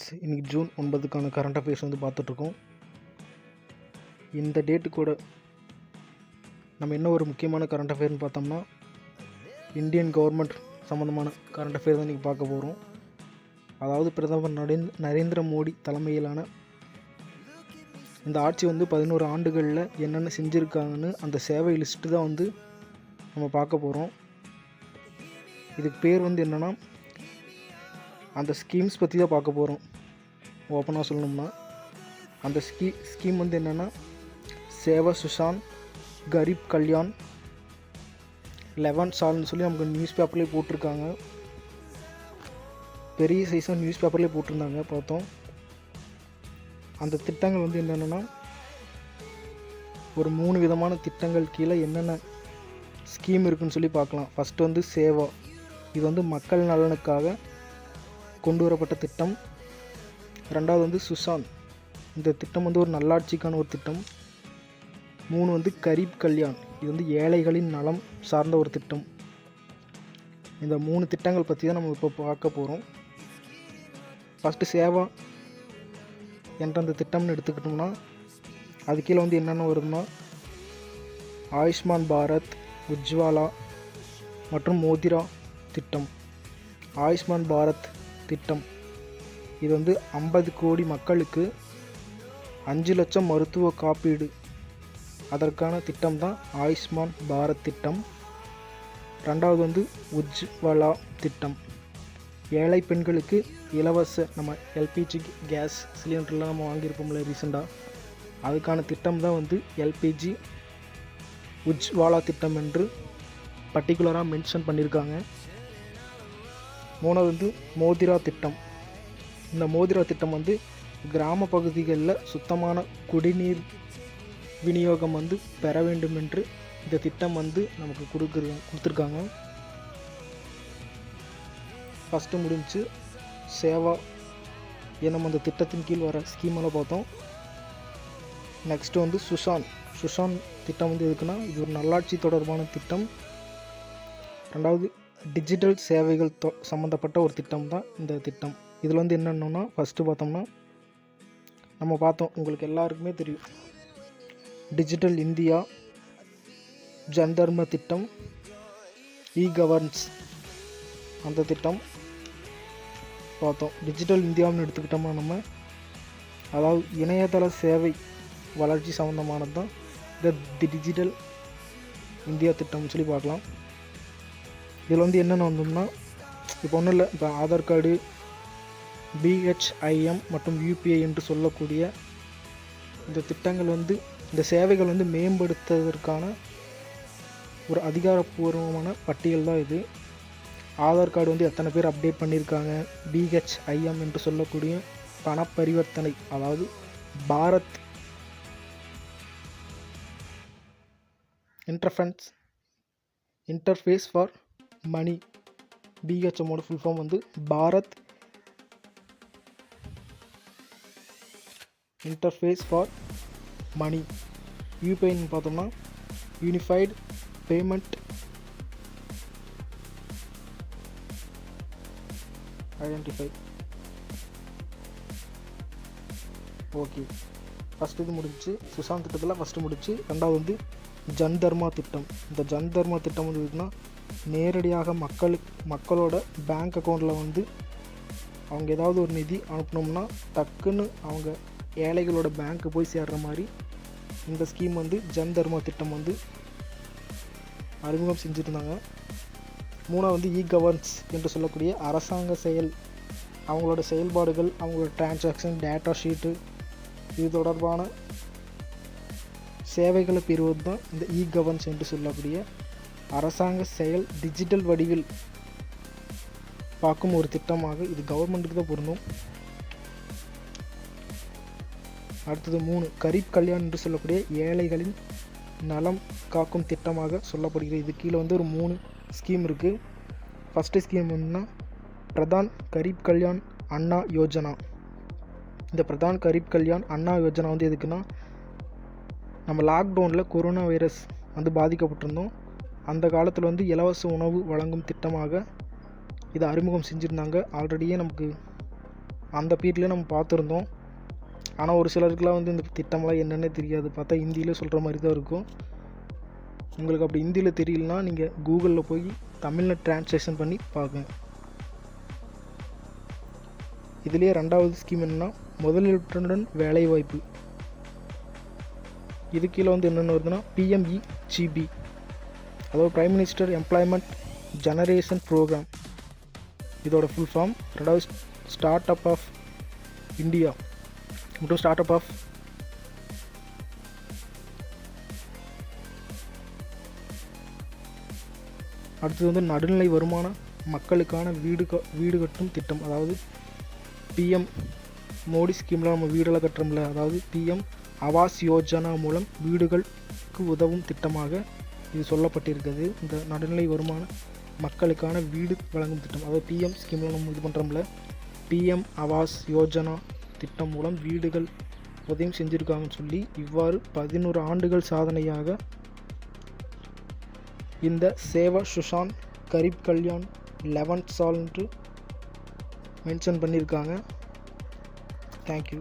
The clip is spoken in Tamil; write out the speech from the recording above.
ஃப்ரெண்ட்ஸ், இன்றைக்கி ஜூன் 9க்கான கரண்ட் அஃபேர்ஸ் வந்து பார்த்துட்ருக்கோம். இந்த டேட்டு கூட நம்ம என்ன ஒரு முக்கியமான கரண்ட் அஃபேர்னு பார்த்தோம்னா, இந்தியன் கவர்மெண்ட் சம்மந்தமான கரண்ட் அஃபேர் தான் இன்றைக்கி பார்க்க போகிறோம். அதாவது பிரதமர் நரேந்திர மோடி தலைமையிலான இந்த ஆட்சி வந்து 11 ஆண்டுகளில் என்னென்ன செஞ்சுருக்காங்கன்னு அந்த சேவை லிஸ்ட்டு தான் வந்து நம்ம பார்க்க போகிறோம். இதுக்கு பேர் வந்து என்னென்னா, அந்த ஸ்கீம்ஸ் பற்றி தான் பார்க்க போகிறோம். ஓப்பனாக சொல்லணும்னா அந்த ஸ்கீம் வந்து என்னென்னா, சேவா சுஷான் கரீப் கல்யாண் 11 சால்னு சொல்லி நமக்கு நியூஸ் பேப்பர்லேயே போட்டிருக்காங்க. பெரிய சைஸாக நியூஸ் பேப்பர்லேயே போட்டிருந்தாங்க, பார்த்தோம். அந்த திட்டங்கள் வந்து என்னென்னா, ஒரு 3 விதமான திட்டங்கள் கீழே என்னென்ன ஸ்கீம் இருக்குதுன்னு சொல்லி பார்க்கலாம். ஃபஸ்ட்டு வந்து சேவா, இது வந்து மக்கள் நலனுக்காக கொண்டு வரப்பட்ட திட்டம். ரெண்டாவது வந்து சுஷான், இந்த திட்டம் வந்து ஒரு நல்லாட்சிக்கான ஒரு திட்டம். 3 வந்து கரீப் கல்யாண், இது வந்து ஏழைகளின் நலம் சார்ந்த ஒரு திட்டம். இந்த 3 திட்டங்கள் பற்றி தான் நம்ம இப்போ பார்க்க போகிறோம். ஃபஸ்ட்டு சேவா என்ற அந்த திட்டம்னு எடுத்துக்கிட்டோம்னா, அது கீழே வந்து என்னென்ன வருதுன்னா, ஆயுஷ்மான் பாரத், உஜ்வாலா மற்றும் மோதிரா திட்டம். ஆயுஷ்மான் பாரத் திட்டம் இது வந்து 50 கோடி மக்களுக்கு 5 லட்சம் மருத்துவ காப்பீடு, அதற்கான திட்டம் தான் ஆயுஷ்மான் பாரத் திட்டம். ரெண்டாவது வந்து உஜ்வாலா திட்டம், ஏழை பெண்களுக்கு இலவச நம்ம எல்பிஜி கேஸ் சிலிண்டர்லாம் நம்ம வாங்கியிருப்போம்ல ரீசெண்டாக, அதுக்கான திட்டம் தான் வந்து எல்பிஜி உஜ்வாலா திட்டம் என்று பர்டிகுலராக மென்ஷன் பண்ணியிருக்காங்க. மூணாவது வந்து மோதிரா திட்டம். இந்த மோதிரா திட்டம் வந்து கிராம பகுதிகளில் சுத்தமான குடிநீர் விநியோகம் வந்து பெற வேண்டும் என்று இந்த திட்டம் வந்து நமக்கு கொடுத்துருக்காங்க. ஃபஸ்ட்டு முடிஞ்சு சேவா நம்ம அந்த திட்டத்தின் கீழ் வர ஸ்கீமெல்லாம் பார்த்தோம். நெக்ஸ்ட்டு வந்து சுஷான் திட்டம் வந்து எதுக்குன்னா, இது ஒரு நல்லாட்சி தொடர்பான திட்டம். ரெண்டாவது டிஜிட்டல் சேவைகள் சம்மந்தப்பட்ட ஒரு திட்டம் தான் இந்த திட்டம். இதில் வந்து என்னென்னா, ஃபஸ்ட்டு பார்த்தோம்னா நம்ம பார்த்தோம், உங்களுக்கு எல்லாருக்குமே தெரியும், டிஜிட்டல் இந்தியா, ஜன்தர்ம திட்டம், இ-கவர்னன்ஸ் அந்த திட்டம் பார்த்தோம். டிஜிட்டல் இந்தியான்னு எடுத்துக்கிட்டோம்னா நம்ம, அதாவது இணையதள சேவை வளர்ச்சி சம்மந்தமானது தான் இந்த டிஜிட்டல் இந்தியா திட்டம்னு சொல்லி பார்க்கலாம். இதில் வந்து என்னென்ன வந்தோம்னா, இப்போ ஒன்றும் இல்லை, இப்போ ஆதார் கார்டு, பிஹெச்ஐஎம் மற்றும் யூபிஐ என்று சொல்லக்கூடிய இந்த திட்டங்கள் வந்து, இந்த சேவைகள் வந்து மேம்படுத்துவதற்கான ஒரு அதிகாரப்பூர்வமான பட்டியல் தான் இது. ஆதார் கார்டு வந்து எத்தனை பேர் அப்டேட் பண்ணியிருக்காங்க, பிஹெச்ஐஎம் என்று சொல்லக்கூடிய பண பரிவர்த்தனை, அதாவது பாரத் இன்டர்ஃபேஸ் ஃபார் மணி, பிஹெச்எம்மோட ஃபுல் ஃபார்ம் வந்து பாரத் இன்டர்ஃபேஸ் ஃபார் மணி. யூபிஐன்னு பார்த்தோம்னா unified payment identify. Okay, first இது முடிச்சு, சுஷாந்த் திட்டத்தில் ஃபஸ்ட்டு முடிச்சு. ரெண்டாவது வந்து ஜன்தர்மா திட்டம். இந்த ஜன்தர்மா திட்டம் வந்து இருக்குன்னா, நேரடியாக மக்களோட பேங்க் அக்கௌண்ட்டில் வந்து அவங்க ஏதாவது ஒரு நிதி அனுப்பினோம்னா டக்குன்னு அவங்க ஏழைகளோட பேங்க்கு போய் சேர்ற மாதிரி இந்த ஸ்கீம் வந்து ஜன்தர்மா திட்டம் வந்து அறிமுகம் செஞ்சுருந்தாங்க. மூணாவது வந்து இ-கவர்னன்ஸ் என்று சொல்லக்கூடிய அரசாங்க அவங்களோட செயல்பாடுகள், அவங்களோட டிரான்சாக்ஷன் டேட்டா ஷீட்டு, இது தொடர்பான சேவைகளை பெறுவது தான் இந்த இ-கவர்னன்ஸ் என்று சொல்லக்கூடிய அரசாங்க செயல் டிஜிட்டல் வடிவில் பார்க்கும் ஒரு திட்டமாக இது கவர்மெண்ட்டுக்கு தான் பொருந்தும். அடுத்தது 3 கரீப் கல்யாண் என்று சொல்லக்கூடிய ஏழைகளின் நலம் காக்கும் திட்டமாக சொல்லப்படுகிறது. இது கீழே வந்து ஒரு 3 ஸ்கீம் இருக்குது. ஃபஸ்ட்டு ஸ்கீம் என்னன்னா, பிரதான் கரீப் கல்யாண் அண்ணா யோஜனா. இந்த பிரதான் கரீப் கல்யாண் அண்ணா யோஜனா வந்து எதுக்குன்னா, நம்ம லாக்டவுனில் கொரோனா வைரஸ் வந்து பாதிக்கப்பட்டிருந்தோம். அந்த காலத்தில் வந்து இலவச உணவு வழங்கும் திட்டமாக இதை அறிமுகம் செஞ்சுருந்தாங்க. ஆல்ரெடியே நமக்கு அந்த பீரியட்லேயே நம்ம பார்த்துருந்தோம். ஆனால் ஒரு சிலருக்குலாம் வந்து இந்த திட்டம்லாம் என்னென்னே தெரியாது. பார்த்தா ஹிந்தியில் சொல்கிற மாதிரி தான் இருக்கும். உங்களுக்கு அப்படி ஹிந்தியில் தெரியலனா நீங்கள் கூகுளில் போய் தமிழில் ட்ரான்ஸ்லேஷன் பண்ணி பாருங்க. இதுலேயே ரெண்டாவது ஸ்கீம் என்னென்னா முதலீட்டுடன் வேலைவாய்ப்பு. இது கீழே வந்து என்னென்ன வருதுன்னா PMEGB, அதாவது prime minister employment generation programme. இதோட ஃபுல் ஃபார்ம். ரெண்டாவது ஸ்டார்ட் அப் ஆஃப் இந்தியா மற்றும் ஸ்டார்ட் அப் ஆஃப் அடுத்தது வந்து நடுநிலை வருமான மக்களுக்கான வீடு கட்டும் திட்டம். அதாவது PM மோடி ஸ்கீமில் நம்ம வீடெல்லாம் கட்டுறோம்ல, அதாவது PM ஆவாஸ் யோஜனா மூலம் வீடுகளுக்கு உதவும் திட்டமாக இது சொல்லப்பட்டிருக்கிறது. இந்த நடுநிலை வருமான மக்களுக்கான வீடு வழங்கும் திட்டம், அதாவது PM ஸ்கீமில் நம்ம இது பண்ணுறோம்ல, PM ஆவாஸ் யோஜனா திட்டம் மூலம் வீடுகள் உதவி செஞ்சுருக்காங்கன்னு சொல்லி இவ்வாறு 11 ஆண்டுகள் சாதனையாக இந்த சேவா சுஷான் கரீப் கல்யாண் 11 சால் என்று மென்ஷன் பண்ணியிருக்காங்க. தேங்க்யூ.